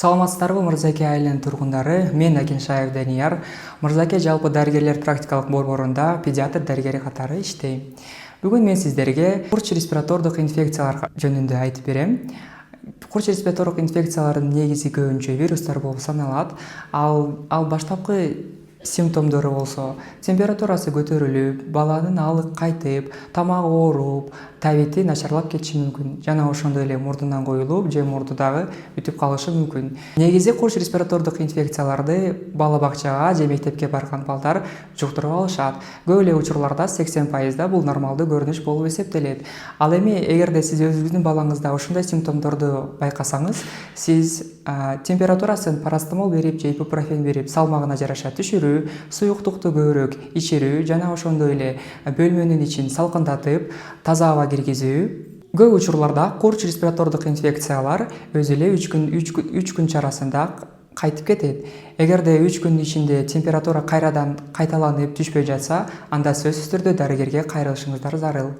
Саламатсыздарбы Мырзаке айылынын тургундары? Мен Акиншаев Данияр. Мырзаке жалпы дарыгерлер практикалык борборунда педиатр дарыгери катары иштейм. Бүгүн мен сиздерге курч респиратордук инфекциялар жөнүндө айтып берем. Курч респиратордук инфекциялардын негизи көбүнчө вирустар болуп саналат. Ал баштапкы симптомдору болсо температурасы көтөрүлүп, баланын алык кайтып, тамагы ооруп, табити начарлап кетиши мүмкүн. Жана ошондой эле мурдунан коюлуп же мурду дагы бүтүп калышы мүмкүн. Негизи курч респиратордук инфекцияларды бала бакчага же мектепке барган балдар жуктуруп алышат. Көп эле учурларда 80% бул нормалдуу көрүнүш болуп эсептелет. Ал эми эгерде сиз өзүңүздүн балаңызда ошондой симптомдорду байкасаңыз, сиз температурасын парацетамол берип же ибупрофен берип салмагына жараша түшүрүү, суюктукту көбүрөөк ичирүү жана ошондой эле бөлмөнүн ичин салкындатып, таза аба киргизүү. Көп учурларда курч респиратордук инфекциялар өзү эле 3 күн чарасында кайтып кетет. Эгерде 3 күндүн ичинде температура кайрадан кайталанып түшпөй жатса, анда сөзсүз түрдө дарыгерге кайрылышыңыздар зарыл.